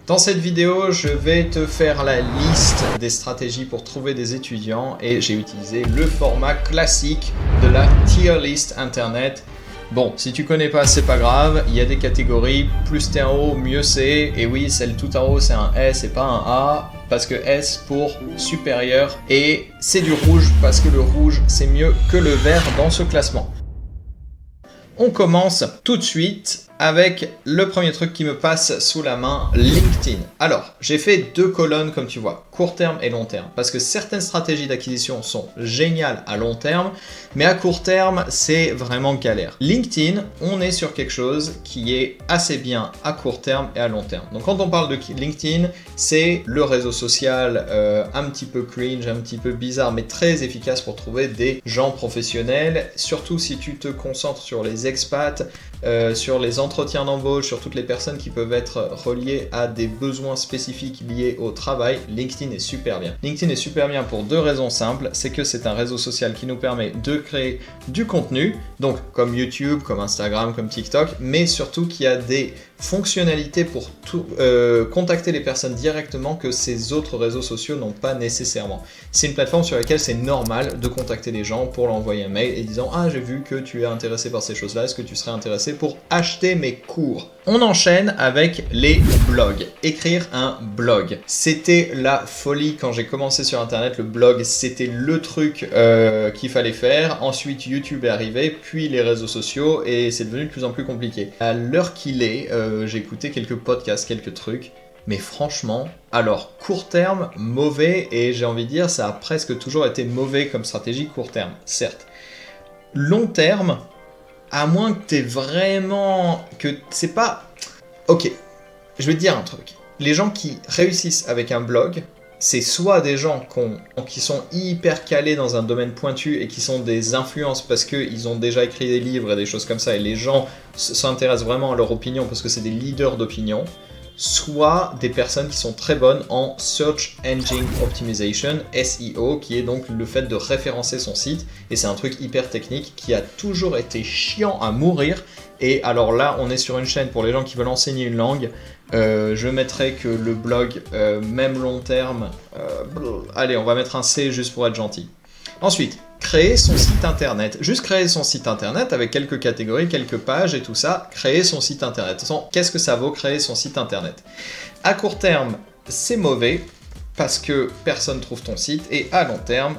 Dans cette vidéo, je vais te faire la liste des stratégies pour trouver des étudiants et j'ai utilisé le format classique de la tier list internet. Bon, si tu connais pas, c'est pas grave, il y a des catégories, plus t'es en haut, mieux c'est, et oui, celle tout en haut, c'est un S et pas un A, parce que S pour supérieur, et c'est du rouge, parce que le rouge, c'est mieux que le vert dans ce classement. On commence tout de suite avec le premier truc qui me passe sous la main, LinkedIn. Alors, j'ai fait deux colonnes comme tu vois, court terme et long terme, parce que certaines stratégies d'acquisition sont géniales à long terme, mais à court terme, c'est vraiment galère. LinkedIn, on est sur quelque chose qui est assez bien à court terme et à long terme. Donc quand on parle de LinkedIn, c'est le réseau social un petit peu cringe, un petit peu bizarre, mais très efficace pour trouver des gens professionnels, surtout si tu te concentres sur les expats, sur les entretiens d'embauche, sur toutes les personnes qui peuvent être reliées à des besoins spécifiques liés au travail. LinkedIn est super bien. LinkedIn est super bien pour deux raisons simples, c'est que c'est un réseau social qui nous permet de créer du contenu, donc comme YouTube, comme Instagram, comme TikTok, mais surtout qu'il y a des fonctionnalités pour contacter les personnes directement que ces autres réseaux sociaux n'ont pas nécessairement. C'est une plateforme sur laquelle c'est normal de contacter les gens pour leur envoyer un mail et disant « Ah, j'ai vu que tu es intéressé par ces choses-là, est-ce que tu serais intéressé pour acheter mes cours ?» On enchaîne avec les blogs. Écrire un blog. C'était la folie quand j'ai commencé sur Internet. Le blog, c'était le truc qu'il fallait faire. Ensuite, YouTube est arrivé, puis les réseaux sociaux, et c'est devenu de plus en plus compliqué. À l'heure qu'il est, j'ai écouté quelques podcasts, quelques trucs, mais franchement, alors court terme, mauvais, et j'ai envie de dire, ça a presque toujours été mauvais comme stratégie court terme, certes. Long terme, à moins que t'aies vraiment... que c'est pas... Ok, je vais te dire un truc. Les gens qui réussissent avec un blog, c'est soit des gens qui sont hyper calés dans un domaine pointu et qui sont des influences parce qu'ils ont déjà écrit des livres et des choses comme ça et les gens s'intéressent vraiment à leur opinion parce que c'est des leaders d'opinion, soit des personnes qui sont très bonnes en Search Engine Optimization, SEO, qui est donc le fait de référencer son site, et c'est un truc hyper technique qui a toujours été chiant à mourir, et alors là on est sur une chaîne pour les gens qui veulent enseigner une langue, je mettrai que le blog, même long terme, allez on va mettre un C juste pour être gentil. Ensuite, créer son site internet. Juste créer son site internet avec quelques catégories, quelques pages et tout ça, créer son site internet. Qu'est-ce que ça vaut créer son site internet? À court terme, c'est mauvais parce que personne trouve ton site et à long terme,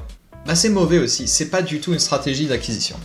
c'est mauvais aussi. C'est pas du tout une stratégie d'acquisition.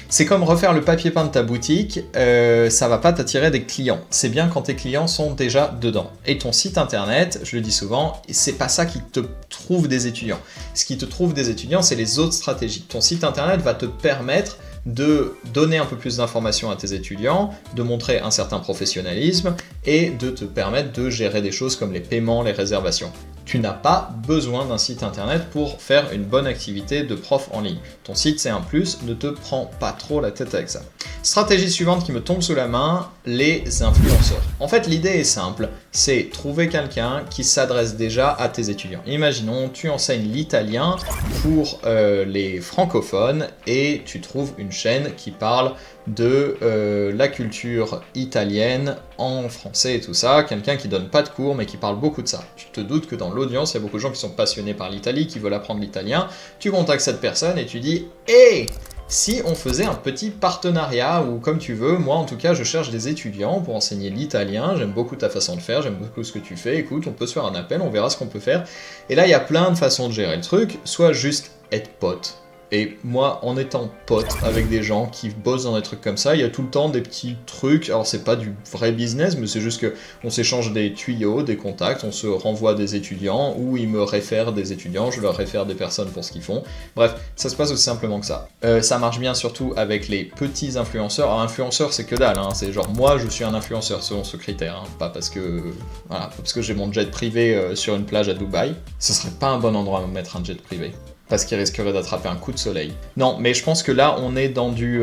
C'est comme refaire le papier peint de ta boutique, ça va pas t'attirer des clients. C'est bien quand tes clients sont déjà dedans. Et ton site internet, je le dis souvent, c'est pas ça qui te trouve des étudiants. Ce qui te trouve des étudiants, c'est les autres stratégies. Ton site internet va te permettre de donner un peu plus d'informations à tes étudiants, de montrer un certain professionnalisme et de te permettre de gérer des choses comme les paiements, les réservations. Tu n'as pas besoin d'un site internet pour faire une bonne activité de prof en ligne. Ton site c'est un plus, ne te prends pas trop la tête avec ça. Stratégie suivante qui me tombe sous la main, les influenceurs. En fait l'idée est simple, c'est trouver quelqu'un qui s'adresse déjà à tes étudiants. Imaginons, tu enseignes l'italien pour les francophones et tu trouves une chaîne qui parle de la culture italienne en français et tout ça, quelqu'un qui donne pas de cours mais qui parle beaucoup de ça. Tu te doutes que dans l'audience, il y a beaucoup de gens qui sont passionnés par l'Italie, qui veulent apprendre l'italien. Tu contactes cette personne et tu dis « Hey, si on faisait un petit partenariat ou comme tu veux, moi en tout cas je cherche des étudiants pour enseigner l'italien, j'aime beaucoup ta façon de faire, j'aime beaucoup ce que tu fais, écoute, on peut se faire un appel, on verra ce qu'on peut faire. » Et là il y a plein de façons de gérer le truc, soit juste être pote. Et moi, en étant pote avec des gens qui bossent dans des trucs comme ça, il y a tout le temps des petits trucs, alors c'est pas du vrai business, mais c'est juste que on s'échange des tuyaux, des contacts, on se renvoie des étudiants, ou ils me réfèrent des étudiants, je leur réfère des personnes pour ce qu'ils font. Bref, ça se passe aussi simplement que ça. Ça marche bien surtout avec les petits influenceurs. Alors influenceur, c'est que dalle, hein. C'est genre moi je suis un influenceur selon ce critère, hein. Pas parce que voilà, pas parce que j'ai mon jet privé sur une plage à Dubaï. Ce serait pas un bon endroit à me mettre un jet privé. Parce qu'il risquerait d'attraper un coup de soleil. Non, mais je pense que là, on est dans du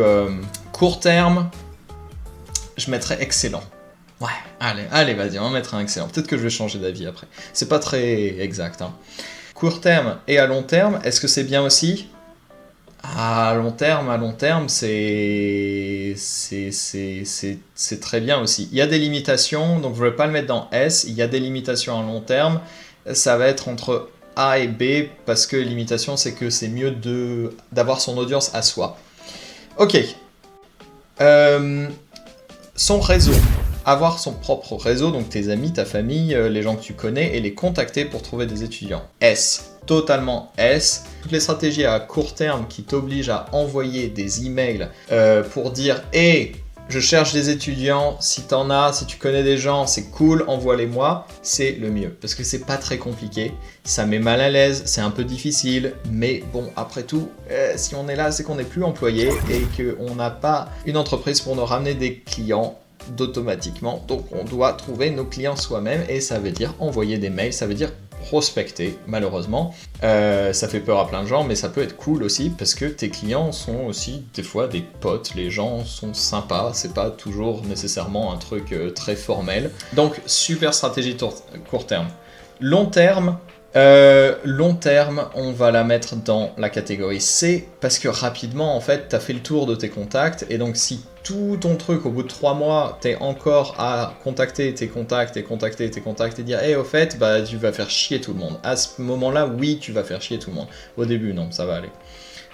court terme. Je mettrais excellent. Ouais, allez, vas-y, on va mettre un excellent. Peut-être que je vais changer d'avis après. C'est pas très exact, hein. Court terme et à long terme, est-ce que c'est bien aussi? À long terme, c'est très bien aussi. Il y a des limitations, donc je ne vais pas le mettre dans S. Il y a des limitations à long terme. Ça va être entre A et B, parce que limitation, c'est que c'est mieux d'avoir son audience à soi. Ok. Son réseau. Avoir son propre réseau, donc tes amis, ta famille, les gens que tu connais, et les contacter pour trouver des étudiants. S. Totalement S. Toutes les stratégies à court terme qui t'obligent à envoyer des emails pour dire « Hey, je cherche des étudiants, si t'en as, si tu connais des gens, c'est cool, envoie-les-moi », c'est le mieux. Parce que c'est pas très compliqué, ça met mal à l'aise, c'est un peu difficile, mais bon, après tout, si on est là, c'est qu'on n'est plus employé et qu'on n'a pas une entreprise pour nous ramener des clients d'automatiquement. Donc on doit trouver nos clients soi-même et ça veut dire envoyer des mails, ça veut dire prospecter, malheureusement. Ça fait peur à plein de gens, mais ça peut être cool aussi parce que tes clients sont aussi des fois des potes, les gens sont sympas, c'est pas toujours nécessairement un truc très formel. Donc super stratégie court terme. Long terme, on va la mettre dans la catégorie C parce que rapidement, en fait, t'as fait le tour de tes contacts et donc si tout ton truc, au bout de 3 mois, t'es encore à contacter tes contacts et dire « Hey, au fait, bah, tu vas faire chier tout le monde ». À ce moment-là, oui, tu vas faire chier tout le monde. Au début, non, ça va aller.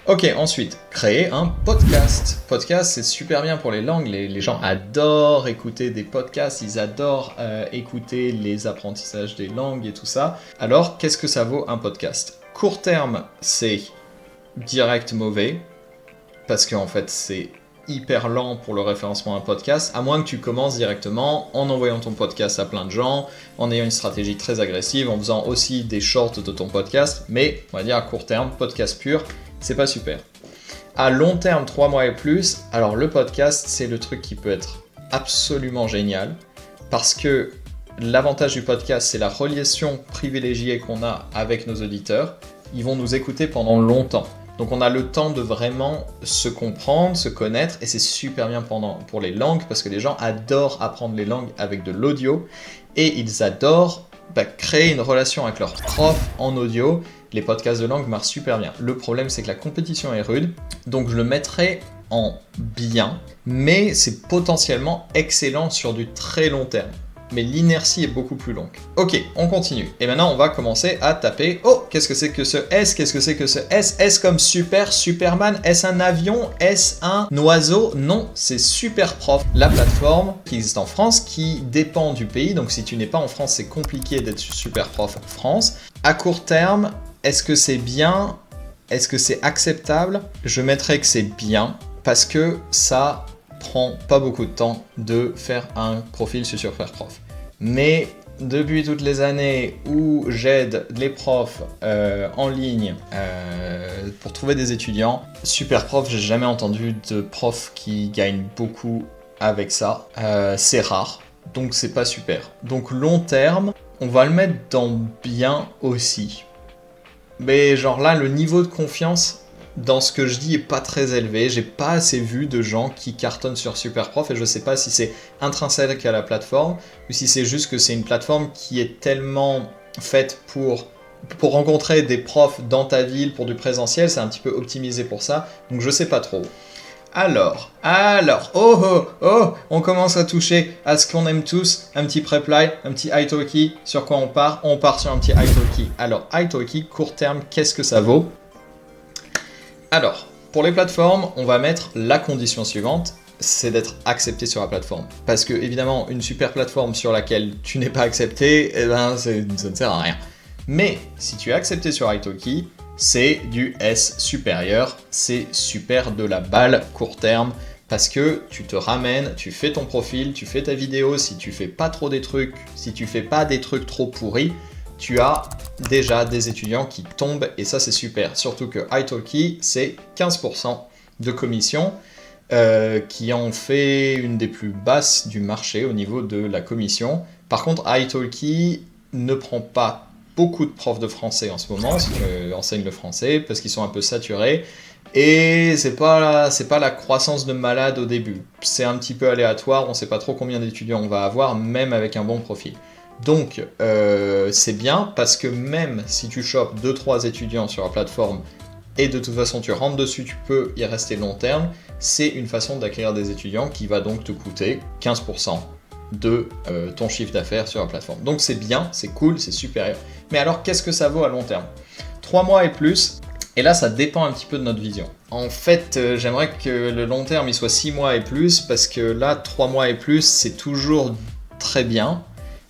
Ok, ensuite, créer un podcast. Podcast, c'est super bien pour les langues. Les gens adorent écouter des podcasts, ils adorent écouter les apprentissages des langues et tout ça. Alors, qu'est-ce que ça vaut un podcast ? Court terme, c'est direct mauvais, parce qu'en fait, c'est hyper lent pour le référencement d'un podcast, à moins que tu commences directement en envoyant ton podcast à plein de gens, en ayant une stratégie très agressive, en faisant aussi des shorts de ton podcast, mais on va dire à court terme, podcast pur, c'est pas super. À long terme, 3 mois et plus, alors le podcast, c'est le truc qui peut être absolument génial, parce que l'avantage du podcast, c'est la relation privilégiée qu'on a avec nos auditeurs. Ils vont nous écouter pendant longtemps. Donc on a le temps de vraiment se comprendre, se connaître, et c'est super bien pour les langues, parce que les gens adorent apprendre les langues avec de l'audio, et ils adorent créer une relation avec leur prof en audio. Les podcasts de langue marchent super bien. Le problème, c'est que la compétition est rude, donc je le mettrai en bien, mais c'est potentiellement excellent sur du très long terme. Mais l'inertie est beaucoup plus longue. Ok, on continue. Et maintenant, on va commencer à taper. Oh, qu'est-ce que c'est que ce S ? Qu'est-ce que c'est que ce S ? S comme super, Superman. Est-ce un avion ? Est-ce un oiseau ? Non, c'est Superprof, la plateforme qui existe en France, qui dépend du pays. Donc si tu n'es pas en France, c'est compliqué d'être Superprof France. À court terme, est-ce que c'est bien ? Est-ce que c'est acceptable ? Je mettrais que c'est bien, parce que ça prend pas beaucoup de temps de faire un profil sur Superprof. Mais depuis toutes les années où j'aide les profs en ligne pour trouver des étudiants, Superprof, j'ai jamais entendu de prof qui gagne beaucoup avec ça. C'est rare, donc c'est pas super. Donc long terme, on va le mettre dans bien aussi. Mais genre là, le niveau de confiance dans ce que je dis est pas très élevé. J'ai pas assez vu de gens qui cartonnent sur Superprof et je sais pas si c'est intrinsèque à la plateforme ou si c'est juste que c'est une plateforme qui est tellement faite pour rencontrer des profs dans ta ville pour du présentiel, c'est un petit peu optimisé pour ça, donc je sais pas trop. Alors, on commence à toucher à ce qu'on aime tous, un petit preply, un petit italki, sur quoi on part ? On part sur un petit italki. Alors, italki, court terme, qu'est-ce que ça vaut ? Alors, pour les plateformes, on va mettre la condition suivante, c'est d'être accepté sur la plateforme. Parce que, évidemment, une super plateforme sur laquelle tu n'es pas accepté, ça ne sert à rien. Mais, si tu es accepté sur italki, c'est du S supérieur, c'est super de la balle court terme, parce que tu te ramènes, tu fais ton profil, tu fais ta vidéo, si tu fais pas trop des trucs, si tu fais pas des trucs trop pourris, tu as déjà des étudiants qui tombent et ça c'est super. Surtout que italki c'est 15% de commission qui en fait une des plus basses du marché au niveau de la commission. Par contre italki ne prend pas beaucoup de profs de français en ce moment, ceux qui enseignent le français, parce qu'ils sont un peu saturés. Et c'est pas la croissance de malade au début. C'est un petit peu aléatoire, on sait pas trop combien d'étudiants on va avoir, même avec un bon profil. Donc c'est bien parce que même si tu chopes 2-3 étudiants sur la plateforme et de toute façon tu rentres dessus, tu peux y rester long terme, c'est une façon d'acquérir des étudiants qui va donc te coûter 15% de ton chiffre d'affaires sur la plateforme. Donc c'est bien, c'est cool, c'est supérieur. Mais alors qu'est-ce que ça vaut à long terme? 3 mois et plus, et là ça dépend un petit peu de notre vision. En fait, j'aimerais que le long terme il soit 6 mois et plus, parce que là 3 mois et plus c'est toujours très bien,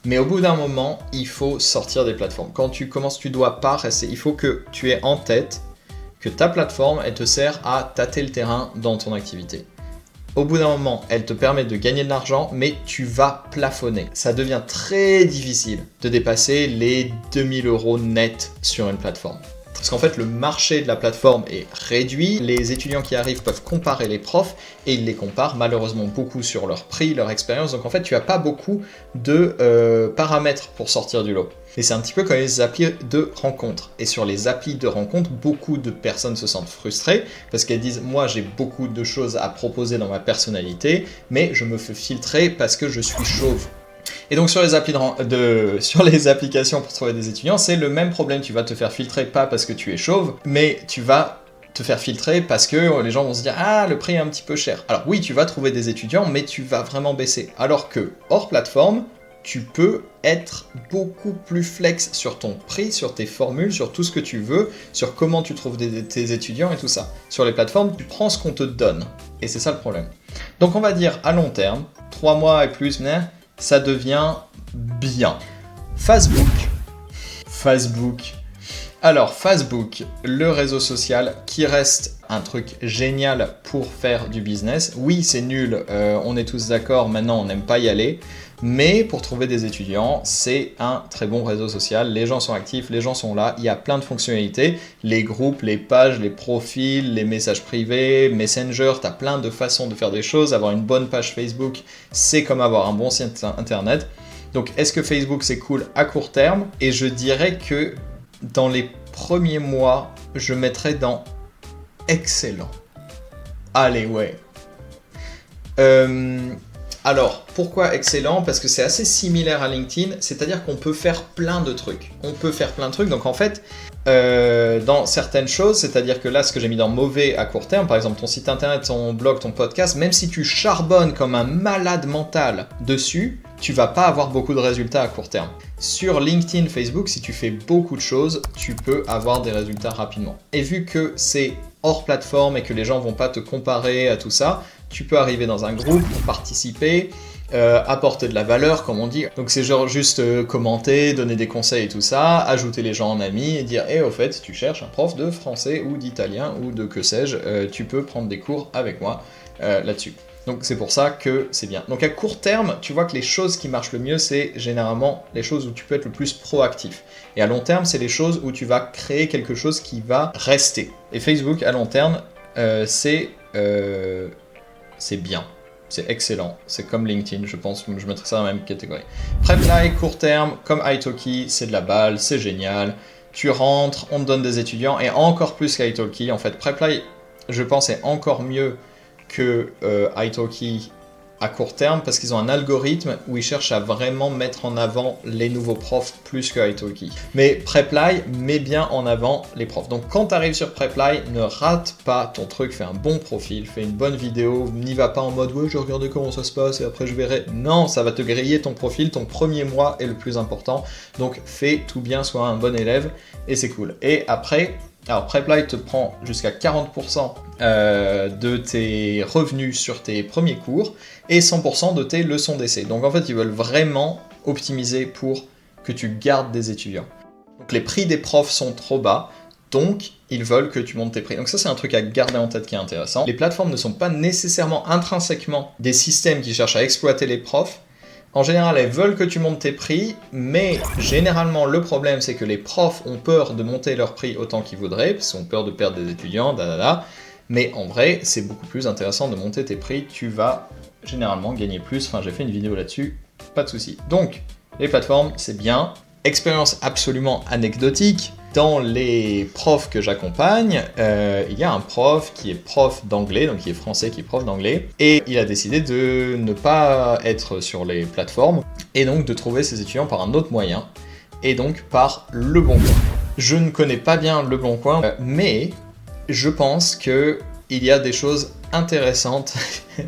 mais au bout d'un moment il faut sortir des plateformes. Quand tu commences, tu dois pas rester, il faut que tu aies en tête que ta plateforme elle te sert à tâter le terrain dans ton activité. Au bout d'un moment, elle te permet de gagner de l'argent, mais tu vas plafonner. Ça devient très difficile de dépasser les 2000 € net sur une plateforme. Parce qu'en fait, le marché de la plateforme est réduit. Les étudiants qui arrivent peuvent comparer les profs et ils les comparent malheureusement beaucoup sur leur prix, leur expérience. Donc en fait, tu n'as pas beaucoup de paramètres pour sortir du lot. Et c'est un petit peu comme les applis de rencontres. Et sur les applis de rencontres, beaucoup de personnes se sentent frustrées parce qu'elles disent « Moi, j'ai beaucoup de choses à proposer dans ma personnalité, mais je me fais filtrer parce que je suis chauve. » Et donc sur les applications pour trouver des étudiants, c'est le même problème. Tu vas te faire filtrer pas parce que tu es chauve, mais tu vas te faire filtrer parce que les gens vont se dire « Ah, le prix est un petit peu cher. » Alors oui, tu vas trouver des étudiants, mais tu vas vraiment baisser. Alors que hors plateforme, tu peux être beaucoup plus flex sur ton prix, sur tes formules, sur tout ce que tu veux, sur comment tu trouves tes étudiants et tout ça. Sur les plateformes, tu prends ce qu'on te donne. Et c'est ça le problème. Donc on va dire à long terme, 3 mois et plus, ça devient bien. Facebook. Alors Facebook, le réseau social qui reste un truc génial pour faire du business. Oui, c'est nul, on est tous d'accord, maintenant on n'aime pas y aller. Mais pour trouver des étudiants, c'est un très bon réseau social. Les gens sont actifs, les gens sont là, il y a plein de fonctionnalités. Les groupes, les pages, les profils, les messages privés, Messenger, tu as plein de façons de faire des choses. Avoir une bonne page Facebook, c'est comme avoir un bon site internet. Donc est-ce que Facebook c'est cool à court terme? Et je dirais que dans les premiers mois, je mettrais dans excellent. Allez, ouais. Alors, pourquoi excellent? Parce que c'est assez similaire à LinkedIn, c'est-à-dire qu'on peut faire plein de trucs. Donc en fait, dans certaines choses, c'est-à-dire que là, ce que j'ai mis dans mauvais à court terme, par exemple ton site internet, ton blog, ton podcast, même si tu charbonnes comme un malade mental dessus, tu vas pas avoir beaucoup de résultats à court terme. Sur LinkedIn, Facebook, si tu fais beaucoup de choses, tu peux avoir des résultats rapidement. Et vu que c'est hors plateforme et que les gens vont pas te comparer à tout ça, tu peux arriver dans un groupe, participer, apporter de la valeur, comme on dit. Donc c'est genre juste commenter, donner des conseils et tout ça, ajouter les gens en amis et dire « Eh, au fait, tu cherches un prof de français ou d'italien ou de que sais-je, tu peux prendre des cours avec moi là-dessus. » Donc c'est pour ça que c'est bien. Donc à court terme, tu vois que les choses qui marchent le mieux, c'est généralement les choses où tu peux être le plus proactif. Et à long terme, c'est les choses où tu vas créer quelque chose qui va rester. Et Facebook, à long terme, c'est bien. C'est excellent. C'est comme LinkedIn, je pense. Je mettrais ça dans la même catégorie. Preply, court terme, comme Italki, c'est de la balle, c'est génial. Tu rentres, on te donne des étudiants, et encore plus qu'Italki. En fait, Preply, je pense, est encore mieux que Italki à court terme parce qu'ils ont un algorithme où ils cherchent à vraiment mettre en avant les nouveaux profs plus que Italki. Mais Preply met bien en avant les profs. Donc quand tu arrives sur Preply, ne rate pas ton truc, fais un bon profil, fais une bonne vidéo, n'y va pas en mode « ouais, je regardais comment ça se passe et après je verrai ». Non, ça va te griller ton profil, ton premier mois est le plus important. Donc fais tout bien, sois un bon élève et c'est cool. Et après, alors Preply te prend jusqu'à 40% de tes revenus sur tes premiers cours et 100% de tes leçons d'essai. Donc en fait, ils veulent vraiment optimiser pour que tu gardes des étudiants. Donc les prix des profs sont trop bas, donc ils veulent que tu montes tes prix. Donc ça, c'est un truc à garder en tête qui est intéressant. Les plateformes ne sont pas nécessairement intrinsèquement des systèmes qui cherchent à exploiter les profs. En général, elles veulent que tu montes tes prix, mais généralement, le problème, c'est que les profs ont peur de monter leurs prix autant qu'ils voudraient, parce qu'ils ont peur de perdre des étudiants, mais en vrai, c'est beaucoup plus intéressant de monter tes prix, tu vas généralement gagner plus. Enfin, j'ai fait une vidéo là-dessus, pas de souci. Donc, les plateformes, c'est bien. Expérience absolument anecdotique. Dans les profs que j'accompagne, il y a un prof qui est prof d'anglais, donc qui est français, qui est prof d'anglais, et il a décidé de ne pas être sur les plateformes, et donc de trouver ses étudiants par un autre moyen, et donc par Leboncoin. Je ne connais pas bien Leboncoin, mais je pense que il y a des choses intéressantes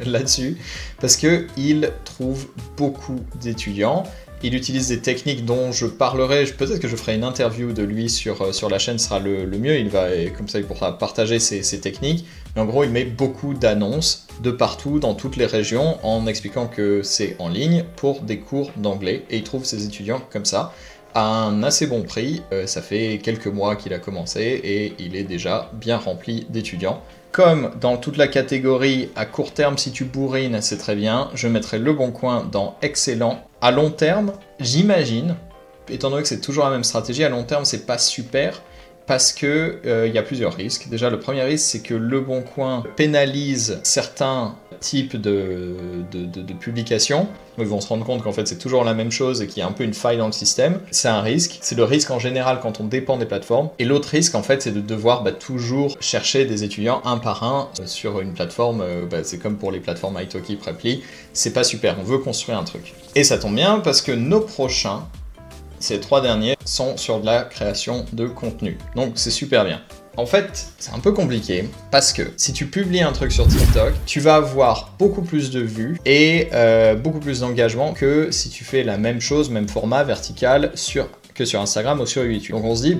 là-dessus, parce qu'il trouve beaucoup d'étudiants. Il utilise des techniques dont je parlerai, peut-être que je ferai une interview de lui sur la chaîne, sera le mieux, comme ça il pourra partager ses techniques. Mais en gros, il met beaucoup d'annonces de partout, dans toutes les régions, en expliquant que c'est en ligne pour des cours d'anglais, et il trouve ses étudiants comme ça, à un assez bon prix. Ça fait quelques mois qu'il a commencé, et il est déjà bien rempli d'étudiants. Comme dans toute la catégorie à court terme, si tu bourrines, c'est très bien, je mettrai Le Bon Coin dans excellent. À long terme, j'imagine, étant donné que c'est toujours la même stratégie, à long terme, c'est pas super, parce que y a plusieurs risques. Déjà, le premier risque, c'est que Le Bon Coin pénalise certains types de publications. Ils vont se rendre compte qu'en fait c'est toujours la même chose et qu'il y a un peu une faille dans le système. C'est un risque, c'est le risque en général quand on dépend des plateformes. Et l'autre risque en fait c'est de devoir toujours chercher des étudiants un par un sur une plateforme. C'est comme pour les plateformes Italki, Preply, c'est pas super, on veut construire un truc. Et ça tombe bien parce que nos prochains, ces 3 derniers, sont sur de la création de contenu. Donc c'est super bien. En fait, c'est un peu compliqué, parce que si tu publies un truc sur TikTok, tu vas avoir beaucoup plus de vues et beaucoup plus d'engagement que si tu fais la même chose, même format vertical que sur Instagram ou sur YouTube. Donc on se dit,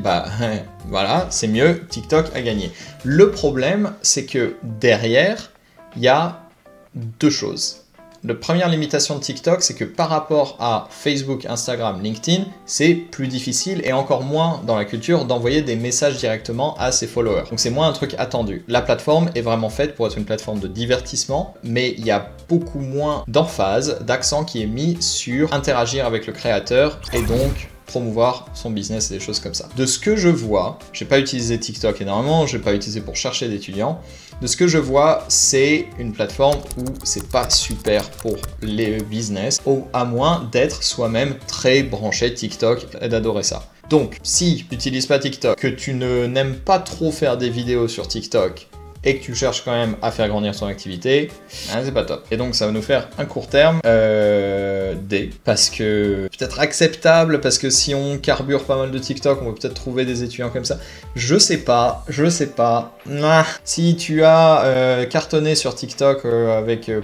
voilà, c'est mieux, TikTok a gagné. Le problème, c'est que derrière, il y a 2 choses. La première limitation de TikTok, c'est que par rapport à Facebook, Instagram, LinkedIn, c'est plus difficile et encore moins dans la culture d'envoyer des messages directement à ses followers. Donc c'est moins un truc attendu. La plateforme est vraiment faite pour être une plateforme de divertissement, mais il y a beaucoup moins d'emphase, d'accent qui est mis sur interagir avec le créateur et donc promouvoir son business et des choses comme ça. De ce que je vois, j'ai pas utilisé TikTok énormément, j'ai pas utilisé pour chercher d'étudiants. De ce que je vois, c'est une plateforme où c'est pas super pour les business, à moins d'être soi-même très branché TikTok et d'adorer ça. Donc, si tu n'utilises pas TikTok, que tu n'aimes pas trop faire des vidéos sur TikTok, et que tu cherches quand même à faire grandir ton activité, c'est pas top. Et donc ça va nous faire un court terme D, parce que peut-être acceptable, parce que si on carbure pas mal de TikTok, on va peut-être trouver des étudiants comme ça. Je sais pas. Si tu as cartonné sur TikTok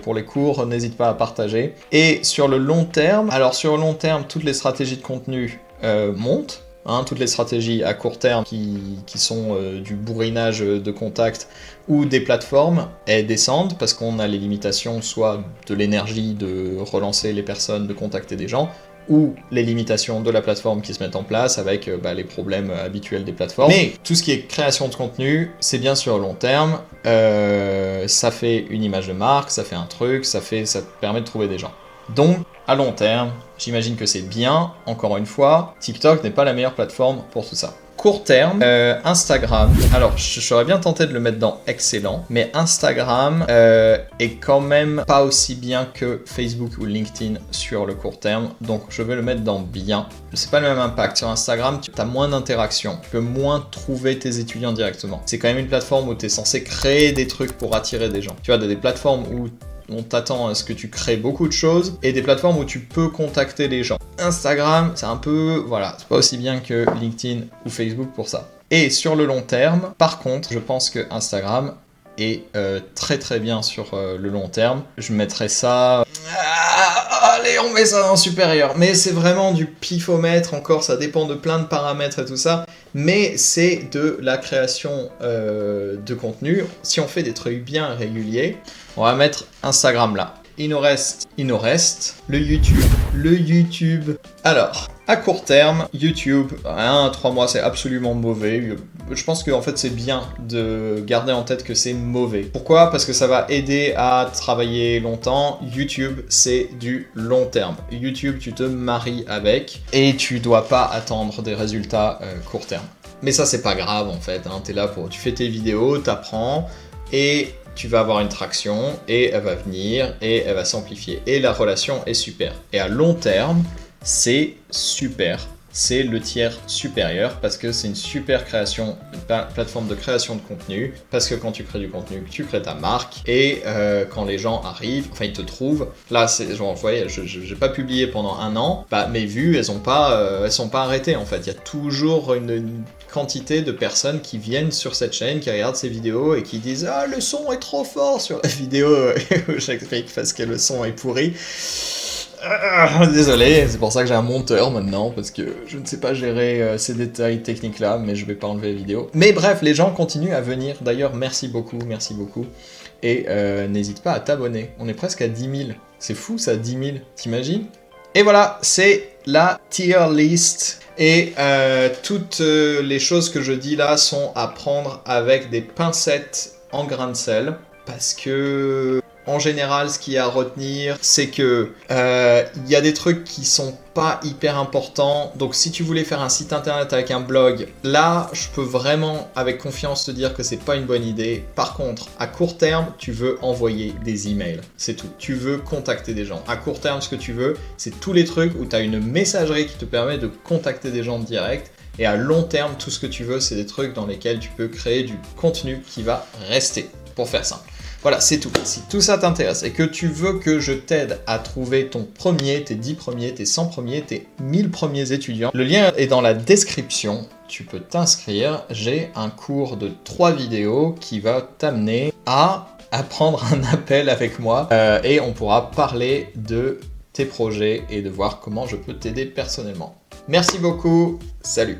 pour les cours, n'hésite pas à partager. Et sur le long terme, toutes les stratégies de contenu montent. Toutes les stratégies à court terme qui sont du bourrinage de contacts ou des plateformes, elles descendent parce qu'on a les limitations soit de l'énergie de relancer les personnes, de contacter des gens, ou les limitations de la plateforme qui se mettent en place avec les problèmes habituels des plateformes. Mais tout ce qui est création de contenu, c'est bien sûr long terme, ça fait une image de marque, ça fait un truc, ça permet de trouver des gens. Donc, à long terme, j'imagine que c'est bien. Encore une fois, TikTok n'est pas la meilleure plateforme pour tout ça. Court terme, Instagram. Alors, j'aurais bien tenté de le mettre dans excellent, mais Instagram est quand même pas aussi bien que Facebook ou LinkedIn sur le court terme, donc je vais le mettre dans bien. C'est pas le même impact. Sur Instagram, tu as moins d'interaction, tu peux moins trouver tes étudiants directement. C'est quand même une plateforme où tu es censé créer des trucs pour attirer des gens. Tu vois, des plateformes où on t'attend à ce que tu crées beaucoup de choses, et des plateformes où tu peux contacter les gens. Instagram, c'est un peu, c'est pas aussi bien que LinkedIn ou Facebook pour ça. Et sur le long terme, par contre, je pense que Instagram est très très bien sur le long terme. Je mettrais ça... allez, on met ça en supérieur. Mais c'est vraiment du pifomètre, encore, ça dépend de plein de paramètres et tout ça. Mais c'est de la création de contenu. Si on fait des trucs bien réguliers, on va mettre Instagram là. Il nous reste le YouTube. Alors, à court terme, YouTube, 1 à 3 mois, c'est absolument mauvais. Je pense qu'en fait, c'est bien de garder en tête que c'est mauvais. Pourquoi ? Parce que ça va aider à travailler longtemps. YouTube, c'est du long terme. YouTube, tu te maries avec et tu dois pas attendre des résultats court terme. Mais ça, c'est pas grave en fait. T'es là tu fais tes vidéos, t'apprends et tu vas avoir une traction et elle va venir et elle va s'amplifier. Et la relation est super. Et à long terme, c'est super. c'est le tiers supérieur parce que c'est une super plateforme de création de contenu, parce que quand tu crées du contenu, tu crées ta marque, et quand les gens arrivent, enfin ils te trouvent, là c'est genre, vous voyez, j'ai pas publié pendant 1 an, bah mes vues elles sont pas arrêtées en fait, il y a toujours une quantité de personnes qui viennent sur cette chaîne, qui regardent ces vidéos et qui disent « Ah, le son est trop fort !» sur la vidéo où j'explique parce que le son est pourri. Désolé, c'est pour ça que j'ai un monteur maintenant, parce que je ne sais pas gérer ces détails techniques-là, mais je vais pas enlever la vidéo. Mais bref, les gens continuent à venir. D'ailleurs, merci beaucoup. Et n'hésite pas à t'abonner. On est presque à 10 000. C'est fou ça, 10 000, t'imagines? Et voilà, c'est la tier list. Et toutes les choses que je dis là sont à prendre avec des pincettes en grains de sel, parce que en général, ce qu'il y a à retenir, c'est que il y a des trucs qui sont pas hyper importants. Donc si tu voulais faire un site internet avec un blog, là, je peux vraiment avec confiance te dire que c'est pas une bonne idée. Par contre, à court terme, tu veux envoyer des emails. C'est tout. Tu veux contacter des gens. À court terme, ce que tu veux, c'est tous les trucs où tu as une messagerie qui te permet de contacter des gens direct. Et à long terme, tout ce que tu veux, c'est des trucs dans lesquels tu peux créer du contenu qui va rester, pour faire simple. Voilà, c'est tout. Si tout ça t'intéresse et que tu veux que je t'aide à trouver ton premier, tes 10 premiers, tes 100 premiers, tes 1000 premiers étudiants, le lien est dans la description. Tu peux t'inscrire. J'ai un cours de 3 vidéos qui va t'amener à prendre un appel avec moi et on pourra parler de tes projets et de voir comment je peux t'aider personnellement. Merci beaucoup. Salut.